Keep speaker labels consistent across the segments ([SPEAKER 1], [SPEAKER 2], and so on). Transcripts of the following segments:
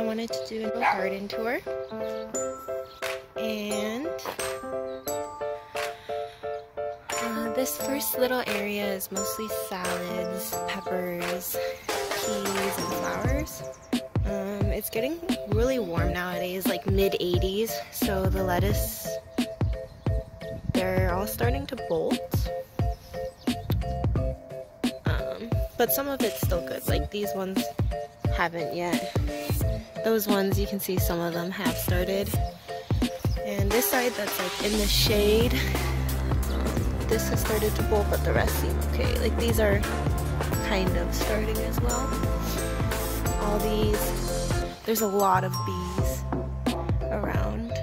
[SPEAKER 1] wanted to do a garden tour. And this first little area is mostly salads, peppers, peas, and flowers. It's getting really warm nowadays, like mid-80s, so the lettuce, they're all starting to bolt. But some of it's still good, like these ones haven't yet. Those ones, you can see some of them have started. And this side that's like in the shade, this has started to bolt, but the rest seem okay. Like these are kind of starting as well. All these, there's a lot of bees around.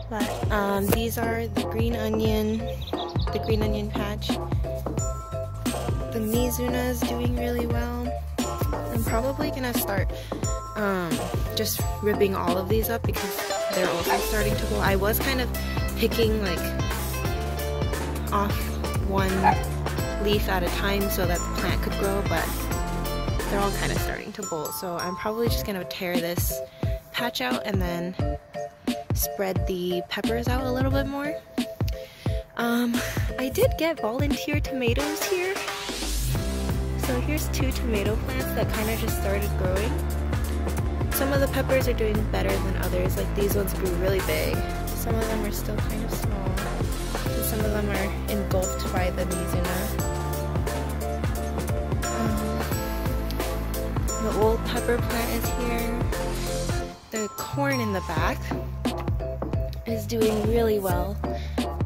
[SPEAKER 1] But these are the green onion patch. The Mizuna is doing really well. I'm probably gonna start just ripping all of these up because they're also starting to grow. I was kind of picking like off one leaf at a time so that the plant could grow, but they're all kind of starting to bolt. So I'm probably just gonna tear this patch out and then spread the peppers out a little bit more. I did get volunteer tomatoes here. So here's 2 tomato plants that kind of just started growing. Some of the peppers are doing better than others, like these ones grew really big. Some of them are still kind of small. And some of them are engulfed by the Mizuna. The old pepper plant is here. The corn in the back is doing really well.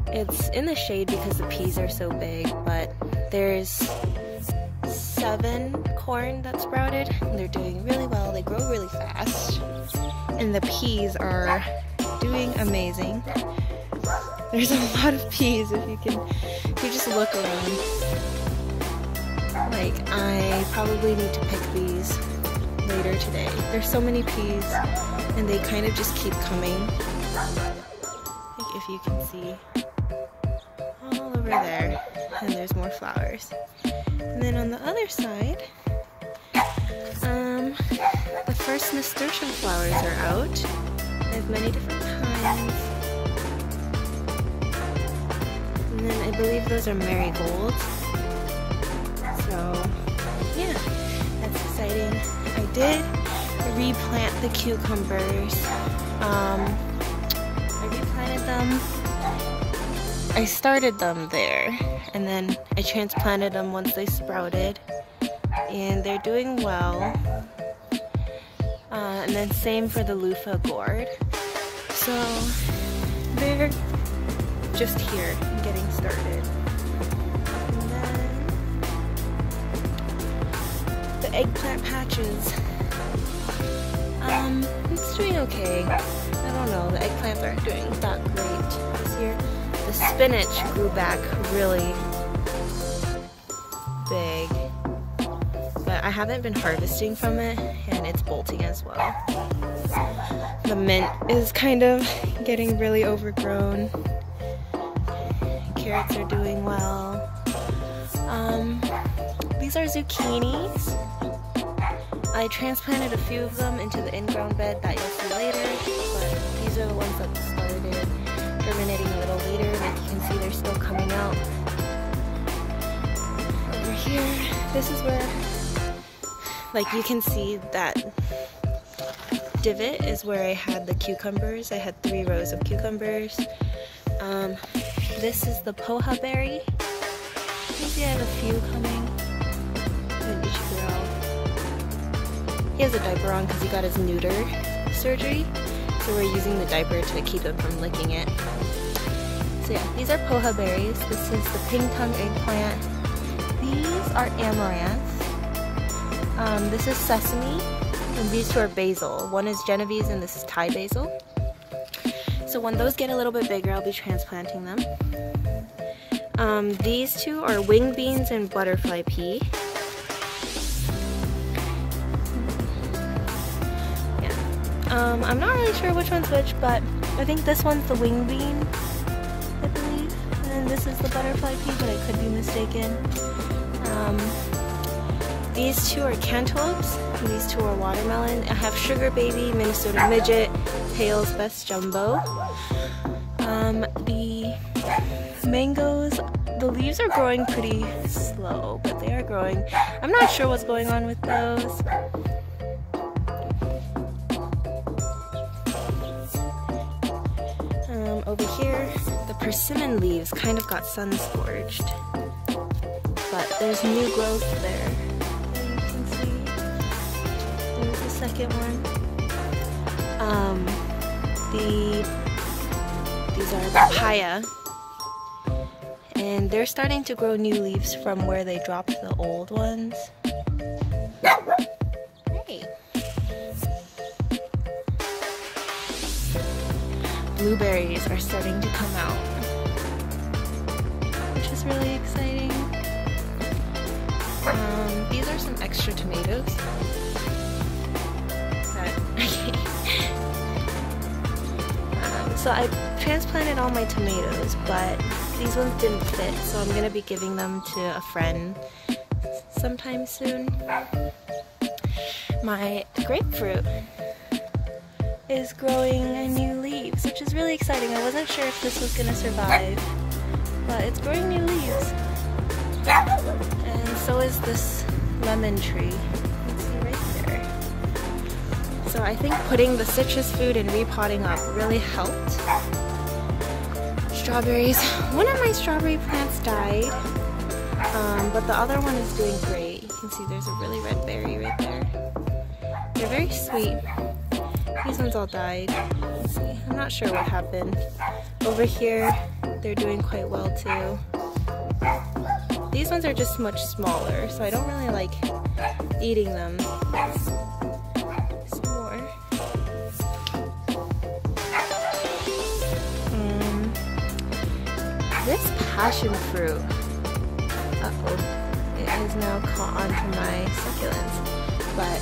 [SPEAKER 1] It's in the shade because the peas are so big, but there's 7 corn that sprouted. They're doing really well. They grow really fast. And the peas are doing amazing. There's a lot of peas if you just look around. Like, I probably need to pick these later today. There's so many peas and they kind of just keep coming. Like, if you can see all over there, and there's more flowers. And then on the other side, the first nasturtium flowers are out. They have many different kinds. And then I believe those are marigolds. So yeah, that's exciting. I did replant the cucumbers. I replanted them. I started them there, and then I transplanted them once they sprouted, and they're doing well. And then same for the loofah gourd. So they're just here and getting started. And then the eggplant patches. It's doing okay. I don't know, the eggplants aren't doing that great this year. The spinach grew back really big, but I haven't been harvesting from it, and it's bolting as well. The mint is kind of getting really overgrown. Carrots are doing well. These are zucchinis. I transplanted a few of them into the in-ground bed that you'll see later, but these are the ones that started germinating a little later. Like you can see, they're still coming out. Over here, this is where, like you can see that divot is where I had the cucumbers. I had 3 rows of cucumbers. This is the poha berry. I think I have a few coming. And Ichiguro. He has a diaper on because he got his neuter surgery. So we're using the diaper to keep him from licking it. So yeah, these are poha berries. This is the pink tongue eggplant. These are amaranth. This is sesame. And these 2 are basil. One is Genovese and this is Thai basil. So when those get a little bit bigger, I'll be transplanting them. These 2 are wing beans and butterfly pea. I'm not really sure which one's which, but I think this one's the wing bean, I believe. And then this is the butterfly pea, but I could be mistaken. These two are cantaloupes, and these two are watermelon. I have Sugar Baby, Minnesota Midget, Hale's Best Jumbo. The mangoes, the leaves are growing pretty slow, but they are growing. I'm not sure what's going on with those. Over here, the persimmon leaves kind of got sun scorched, but there's new growth there. You can see there's the second one. These are papaya, and they're starting to grow new leaves from where they dropped the old ones. Hey. Blueberries are starting to come out, which is really exciting. These are some extra tomatoes so I transplanted all my tomatoes, but these ones didn't fit, so I'm gonna be giving them to a friend sometime soon. My grapefruit is growing new leaves, which is really exciting. I wasn't sure if this was gonna survive, but it's growing new leaves. And so is this lemon tree. You can see right there. So I think putting the citrus food and repotting up really helped. Strawberries. One of my strawberry plants died, but the other one is doing great. You can see there's a really red berry right there. They're very sweet. These ones all died. Let's see. I'm not sure what happened. Over here, they're doing quite well too. These ones are just much smaller, so I don't really like eating them. Some more. This passion fruit, it has now caught on to my succulents, but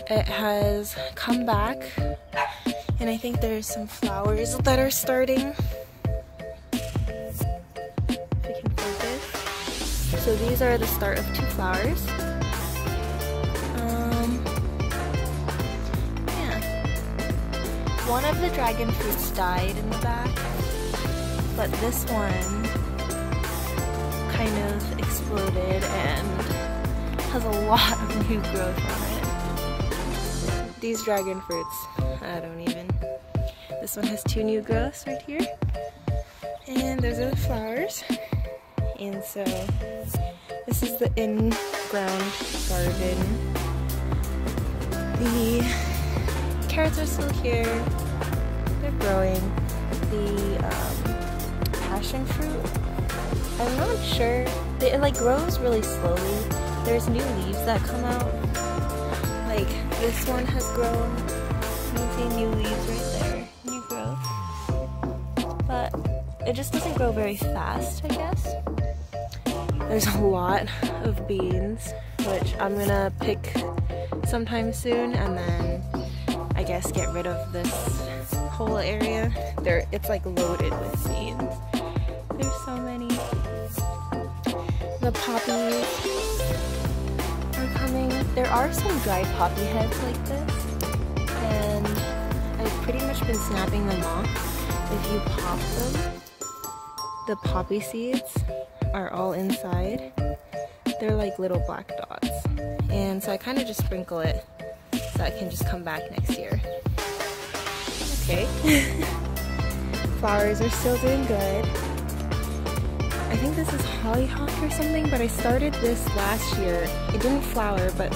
[SPEAKER 1] it has come back, and I think there's some flowers that are starting. If we can focus. So these are the start of 2 flowers. Yeah. One of the dragon fruits died in the back, but this one kind of exploded and has a lot of new growth on it. These dragon fruits, I don't even. This one has 2 new growths right here. And those are the flowers. And so this is the in-ground garden. The carrots are still here. They're growing. The passion fruit, I'm not sure. It like grows really slowly. There's new leaves that come out. Like this one has grown. You can see new leaves right there. New growth. But it just doesn't grow very fast, I guess. There's a lot of beans, which I'm gonna pick sometime soon, and then I guess get rid of this whole area. It's like loaded with beans. There's so many. The poppies are coming. There are some dried poppy heads like this, and I've pretty much been snapping them off. If you pop them, the poppy seeds are all inside. They're like little black dots. And so I kind of just sprinkle it so it can just come back next year. Okay. Flowers are still doing good. I think this is hollyhock or something, but I started this last year. It didn't flower, but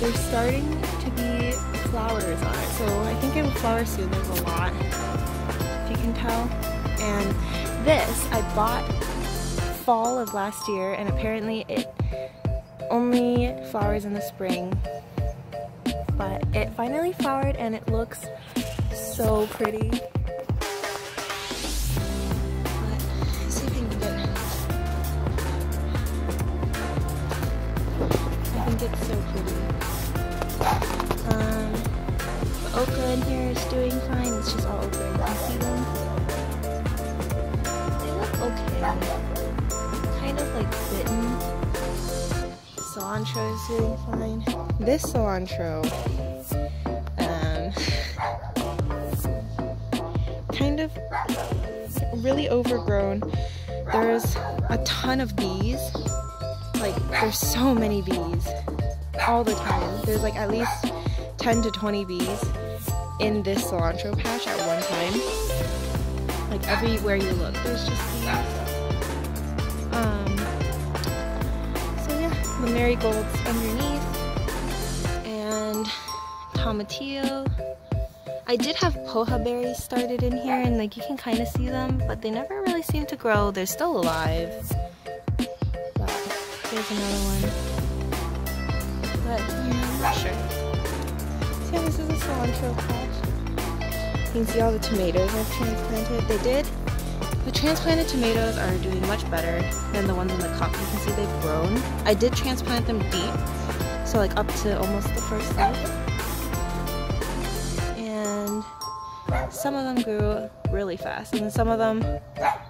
[SPEAKER 1] there's starting to be flowers on it. So I think it will flower soon. There's a lot, if you can tell. And this I bought fall of last year, and apparently it only flowers in the spring. But it finally flowered and it looks so pretty. It's so pretty. The okra in here is doing fine. It's just all okra. You can see them. They look okay. Kind of like bitten. cilantro is doing fine. This cilantro, kind of really overgrown. There's a ton of bees. Like, there's so many bees all the time. There's like at least 10 to 20 bees in this cilantro patch at one time. Like, everywhere you look, there's just bees. So yeah, the marigolds underneath, and tomatillo. I did have poha berries started in here, and like you can kind of see them, but they never really seem to grow. They're still alive. But there's another one. But yeah, I'm not sure. So yeah, this is a cilantro patch. You can see all the tomatoes I've transplanted. The transplanted tomatoes are doing much better than the ones in the cup. You can see they've grown. I did transplant them deep, so like up to almost the first leaf. And some of them grew really fast, and some of them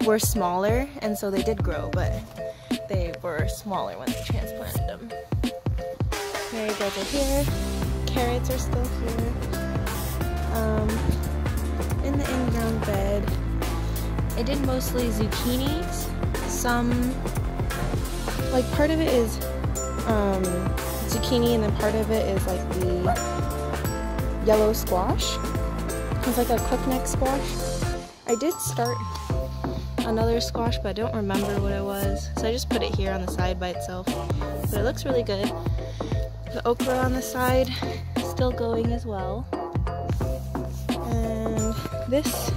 [SPEAKER 1] were smaller, and so they did grow, but they were smaller when they transplanted them. Marigolds are here. Carrots are still here. In the in-ground bed, I did mostly zucchinis. Some, like part of it is zucchini, and then part of it is like the yellow squash. It's like a crookneck squash. I did start another squash, but I don't remember what it was, so I just put it here on the side by itself. But it looks really good. The okra on the side, still going as well. And this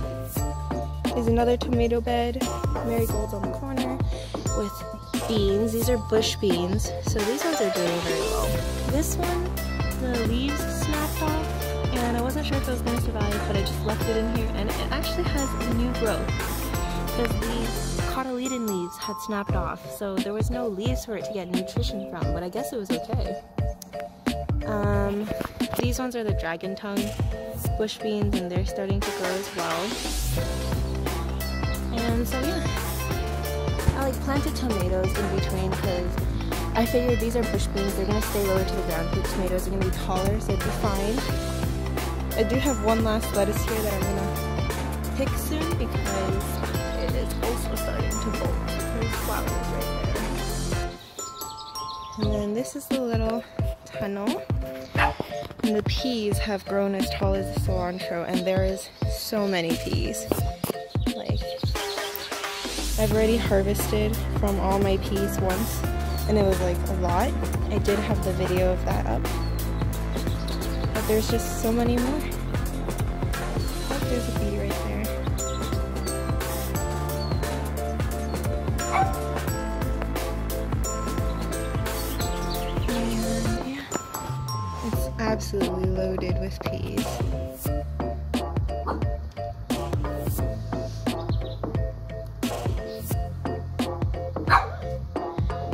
[SPEAKER 1] is another tomato bed, marigolds on the corner with beans. These are bush beans, so these ones are doing very well. This one, the leaves snapped off, and I wasn't sure if it was going to survive, but I just left it in here, and it actually has a new growth because the cotyledon leaves had snapped off, so there was no leaves for it to get nutrition from, but I guess it was okay. These ones are the dragon tongue bush beans, and they're starting to grow as well. And so yeah, I like planted tomatoes in between because I figured these are bush beans, they're going to stay lower to the ground. The tomatoes are going to be taller, so it'd be fine. I do have one last lettuce here that I'm going to pick soon because it is also starting to bolt. There's flowers right there. And then this is the little tunnel. And the peas have grown as tall as the cilantro, and there is so many peas. Like, I've already harvested from all my peas once, and it was like a lot. I did have the video of that up, but there's just so many more. Oh, there's a bee right there. And yeah, it's absolutely loaded with peas.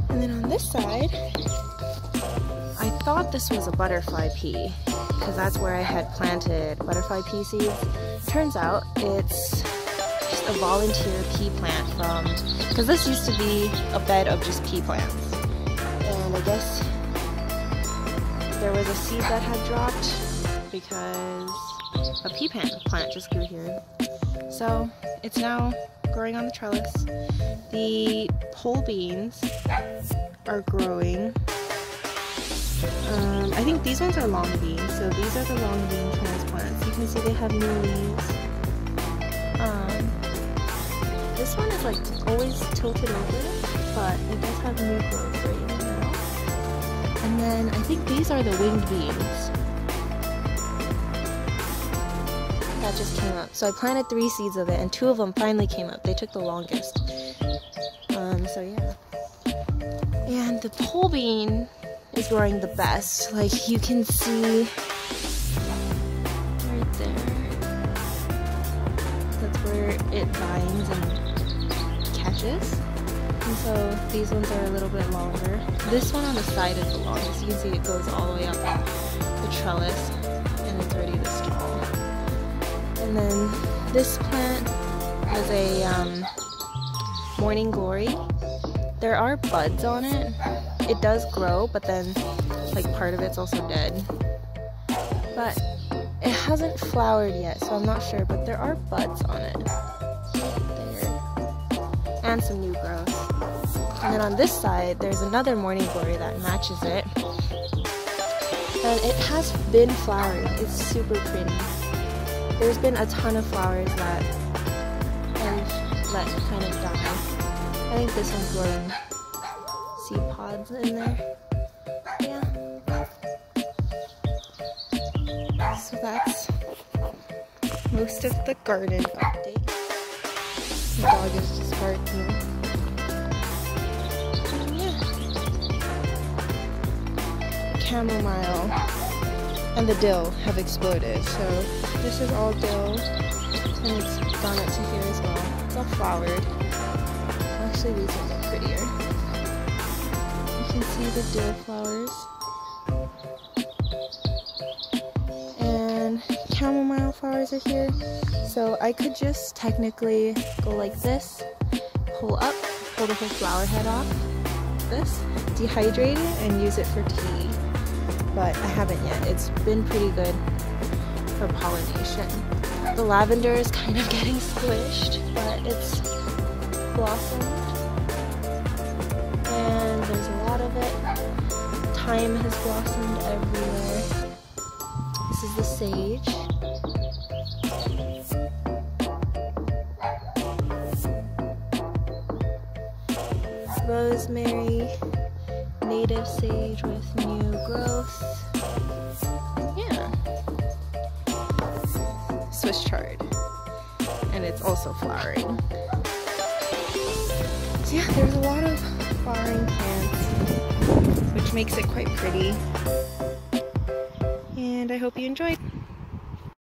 [SPEAKER 1] And then on this side, I thought this was a butterfly pea because that's where I had planted butterfly pea seeds. Turns out it's just a volunteer pea plant from, because this used to be a bed of just pea plants. And I guess there was a seed that had dropped because a pea plant just grew here. So it's now growing on the trellis. The pole beans are growing. I think these ones are long beans, so these are the long bean transplants. You can see they have new leaves. This one is like always tilted over, but it does have new growth right now. And then I think these are the winged beans that just came up. So I planted 3 seeds of it, and 2 of them finally came up. They took the longest. So yeah. And the pole bean is growing the best. Like, you can see right there. That's where it vines and catches. And so these ones are a little bit longer. This one on the side is the longest. You can see it goes all the way up the trellis, and it's already this tall. And then this plant is a morning glory. There are buds on it, it does grow, but then like part of it's also dead. But it hasn't flowered yet, so I'm not sure, but there are buds on it. There. And some new growth. And then on this side, there's another morning glory that matches it. And it has been flowering. It's super pretty. There's been a ton of flowers that I've let kind of die. I think this one's growing seed pods in there. Yeah. So that's most of the garden update. The dog is just barking. And yeah. Chamomile and the dill have exploded. So this is all dill, and it's gone up to here as well. It's all flowered. Actually, these ones are prettier. You can see the dill flowers. And chamomile flowers are here. So I could just technically go like this, pull up, pull the whole flower head off, this, dehydrate it, and use it for tea. But I haven't yet. It's been pretty good for pollination. The lavender is kind of getting squished, but it's blossomed. And there's a lot of it. Thyme has blossomed everywhere. This is the sage. Rosemary, native sage with new growth. Yeah. Swiss chard. And it's also flowering. So yeah, there's a lot of flowering plants, which makes it quite pretty. And I hope you enjoyed.